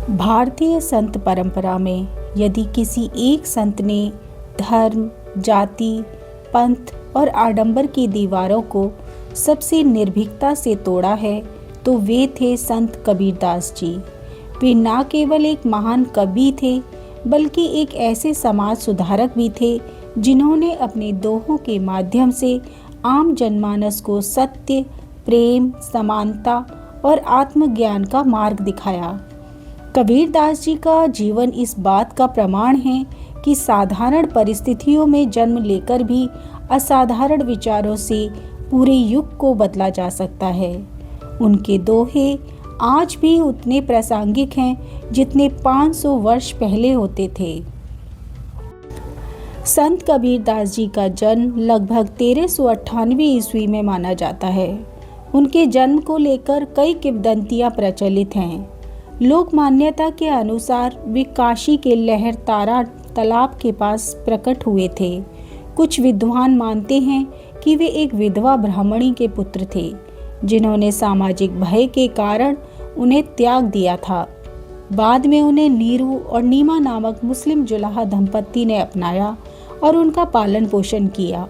भारतीय संत परंपरा में यदि किसी एक संत ने धर्म, जाति, पंथ और आडंबर की दीवारों को सबसे निर्भीकता से तोड़ा है तो वे थे संत कबीरदास जी। वे न केवल एक महान कवि थे बल्कि एक ऐसे समाज सुधारक भी थे जिन्होंने अपने दोहों के माध्यम से आम जनमानस को सत्य, प्रेम, समानता और आत्मज्ञान का मार्ग दिखाया। कबीरदास जी का जीवन इस बात का प्रमाण है कि साधारण परिस्थितियों में जन्म लेकर भी असाधारण विचारों से पूरे युग को बदला जा सकता है। उनके दोहे आज भी उतने प्रासंगिक हैं जितने 500 वर्ष पहले होते थे। संत कबीरदास जी का जन्म लगभग 1398 ईस्वी में माना जाता है। उनके जन्म को लेकर कई किंवदंतियां प्रचलित हैं। लोक मान्यता के अनुसार वे काशी के लहरतारा तालाब के पास प्रकट हुए थे। कुछ विद्वान मानते हैं कि वे एक विधवा ब्राह्मणी के पुत्र थे जिन्होंने सामाजिक भय के कारण उन्हें त्याग दिया था। बाद में उन्हें नीरू और नीमा नामक मुस्लिम जुलाहा दंपत्ति ने अपनाया और उनका पालन पोषण किया।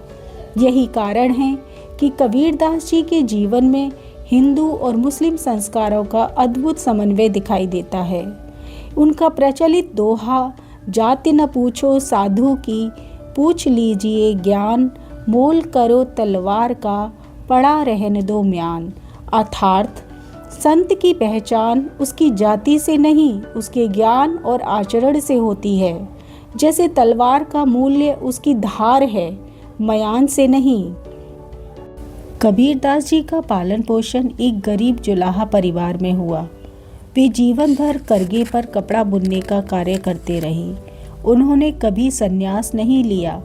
यही कारण है कि कबीरदास जी के जीवन में हिंदू और मुस्लिम संस्कारों का अद्भुत समन्वय दिखाई देता है। उनका प्रचलित दोहा जाति न पूछो साधु की, पूछ लीजिए ज्ञान, मोल करो तलवार का, पड़ा रहने दो म्यान। अर्थात संत की पहचान उसकी जाति से नहीं, उसके ज्ञान और आचरण से होती है। जैसे तलवार का मूल्य उसकी धार है, म्यान से नहीं। कबीरदास जी का पालन पोषण एक गरीब जुलाहा परिवार में हुआ। वे जीवन भर करगे पर कपड़ा बुनने का कार्य करते रहे। उन्होंने कभी संन्यास नहीं लिया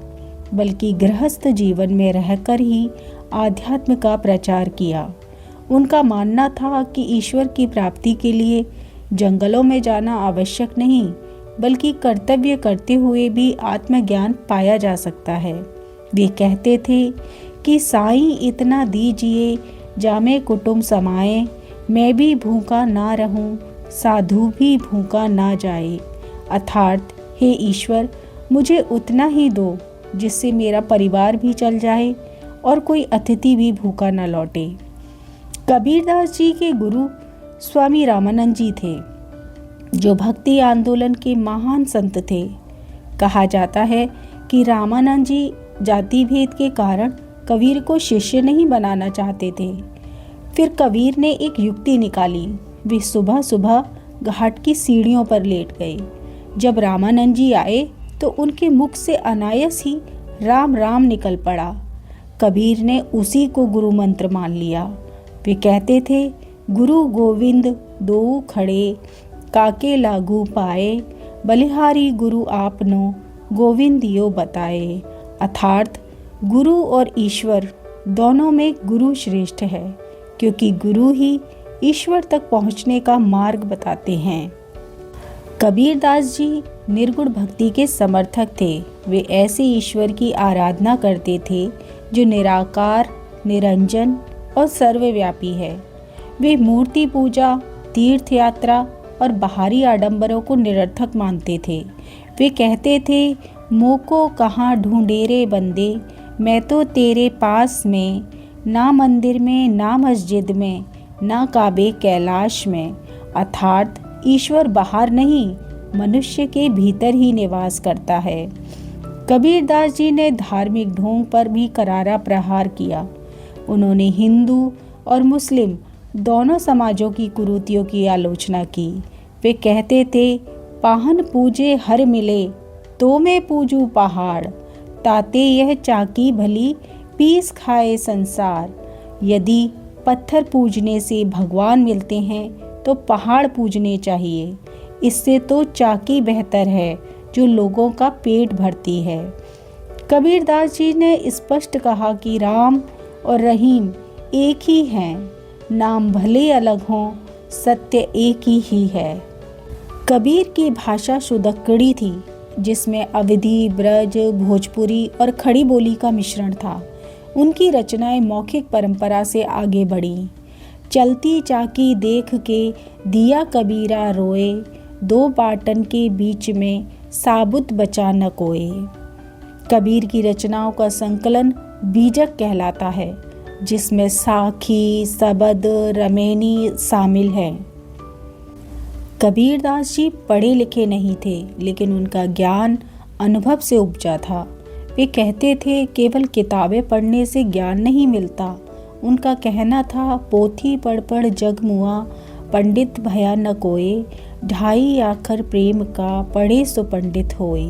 बल्कि गृहस्थ जीवन में रहकर ही आध्यात्म का प्रचार किया। उनका मानना था कि ईश्वर की प्राप्ति के लिए जंगलों में जाना आवश्यक नहीं बल्कि कर्तव्य करते हुए भी आत्मज्ञान पाया जा सकता है। वे कहते थे कि साईं इतना दीजिए जामे कुटुंब समाए, मैं भी भूखा ना रहूं, साधु भी भूखा ना जाए। अर्थात हे ईश्वर, मुझे उतना ही दो जिससे मेरा परिवार भी चल जाए और कोई अतिथि भी भूखा न लौटे। कबीरदास जी के गुरु स्वामी रामानंद जी थे जो भक्ति आंदोलन के महान संत थे। कहा जाता है कि रामानंद जी जाति भेद के कारण कबीर को शिष्य नहीं बनाना चाहते थे। फिर कबीर ने एक युक्ति निकाली। वे सुबह सुबह घाट की सीढ़ियों पर लेट गए। जब रामानंद जी आए तो उनके मुख से अनायास ही राम राम निकल पड़ा। कबीर ने उसी को गुरु मंत्र मान लिया। वे कहते थे, गुरु गोविंद दो खड़े, काके लागू पाए, बलिहारी गुरु आपनो, गोविंद यो बताए। अर्थात गुरु और ईश्वर दोनों में गुरु श्रेष्ठ है क्योंकि गुरु ही ईश्वर तक पहुंचने का मार्ग बताते हैं। कबीरदास जी निर्गुण भक्ति के समर्थक थे। वे ऐसे ईश्वर की आराधना करते थे जो निराकार, निरंजन और सर्वव्यापी है। वे मूर्ति पूजा, तीर्थ यात्रा और बाहरी आडंबरों को निरर्थक मानते थे। वे कहते थे, मोको कहाँ ढूंढे रे बंदे, मैं तो तेरे पास में, ना मंदिर में, ना मस्जिद में, ना काबे कैलाश में। अर्थात ईश्वर बाहर नहीं, मनुष्य के भीतर ही निवास करता है। कबीरदास जी ने धार्मिक ढोंग पर भी करारा प्रहार किया। उन्होंने हिंदू और मुस्लिम दोनों समाजों की कुरीतियों की आलोचना की। वे कहते थे, पाहन पूजे हर मिले, तो मैं पूजू पहाड़, ताते यह चाकी भली, पीस खाए संसार। यदि पत्थर पूजने से भगवान मिलते हैं तो पहाड़ पूजने चाहिए। इससे तो चाकी बेहतर है जो लोगों का पेट भरती है। कबीरदास जी ने स्पष्ट कहा कि राम और रहीम एक ही हैं, नाम भले अलग हों, सत्य एक ही है। कबीर की भाषा शुद्धक्कड़ी थी जिसमें अवधी, ब्रज, भोजपुरी और खड़ी बोली का मिश्रण था। उनकी रचनाएं मौखिक परंपरा से आगे बढ़ीं। चलती चाकी देख के दिया कबीरा रोए, दो बाटन के बीच में साबुत बचा न कोई। कबीर की रचनाओं का संकलन बीजक कहलाता है, जिसमें साखी, सबद, रमेनी शामिल हैं। कबीरदास जी पढ़े लिखे नहीं थे, लेकिन उनका ज्ञान अनुभव से उपजा था। वे कहते थे केवल किताबें पढ़ने से ज्ञान नहीं मिलता। उनका कहना था पोथी पढ़ पढ़ जग मुआ, पंडित भया न कोय, ढाई आखर प्रेम का पढ़े सो पंडित होए।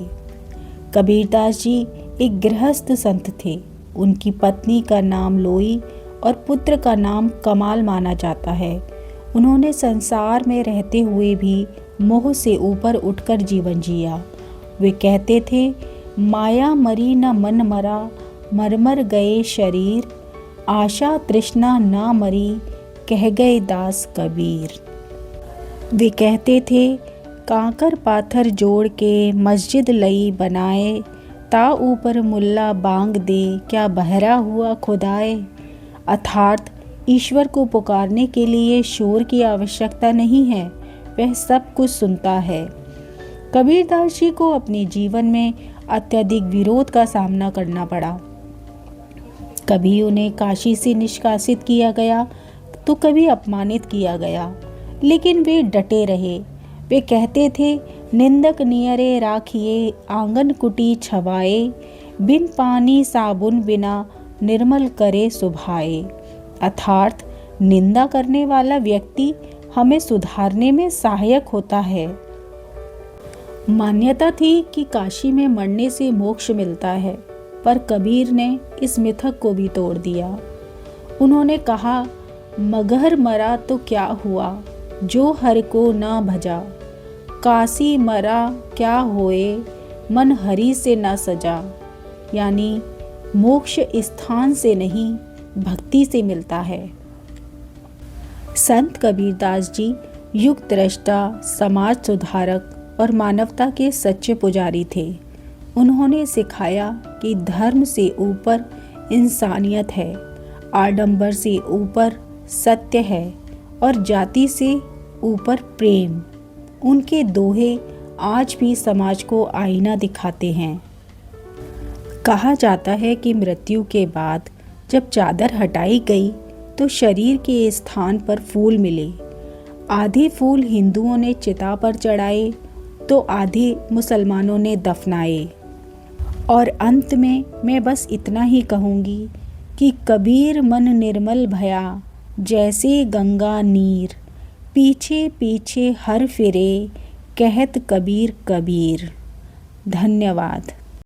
कबीरदास जी एक गृहस्थ संत थे। उनकी पत्नी का नाम लोई और पुत्र का नाम कमाल माना जाता है। उन्होंने संसार में रहते हुए भी मोह से ऊपर उठकर जीवन जिया। वे कहते थे माया मरी न मन मरा, मर गए शरीर, आशा तृष्णा ना मरी, कह गए दास कबीर। वे कहते थे कांकर पाथर जोड़ के मस्जिद लई बनाए, ता ऊपर मुल्ला बांग दे, क्या बहरा हुआ खुदाए। अर्थात ईश्वर को पुकारने के लिए शोर की आवश्यकता नहीं है, वह सब कुछ सुनता है। कबीरदास जी को अपने जीवन में अत्यधिक विरोध का सामना करना पड़ा। कभी उन्हें काशी से निष्कासित किया गया तो कभी अपमानित किया गया, लेकिन वे डटे रहे। वे कहते थे निंदक नियरे राखिए, आंगन कुटी छवाए, बिन पानी साबुन बिना निर्मल करे सुभाए। अर्थात निंदा करने वाला व्यक्ति हमें सुधारने में सहायक होता है। मान्यता थी कि काशी में मरने से मोक्ष मिलता है, पर कबीर ने इस मिथक को भी तोड़ दिया। उन्होंने कहा मगहर मरा तो क्या हुआ, जो हर को ना भजा, काशी मरा क्या होए, मन हरि से ना सजा। यानी मोक्ष स्थान से नहीं, भक्ति से मिलता है। संत कबीरदास जी युग दृष्टा, समाज सुधारक और मानवता के सच्चे पुजारी थे। उन्होंने सिखाया कि धर्म से ऊपर इंसानियत है, आडंबर से ऊपर सत्य है और जाति से ऊपर प्रेम। उनके दोहे आज भी समाज को आईना दिखाते हैं। कहा जाता है कि मृत्यु के बाद जब चादर हटाई गई तो शरीर के स्थान पर फूल मिले। आधे फूल हिंदुओं ने चिता पर चढ़ाए तो आधे मुसलमानों ने दफनाए। और अंत में मैं बस इतना ही कहूँगी कि कबीर मन निर्मल भया, जैसे गंगा नीर, पीछे पीछे हर फिरे, कहत कबीर कबीर। धन्यवाद।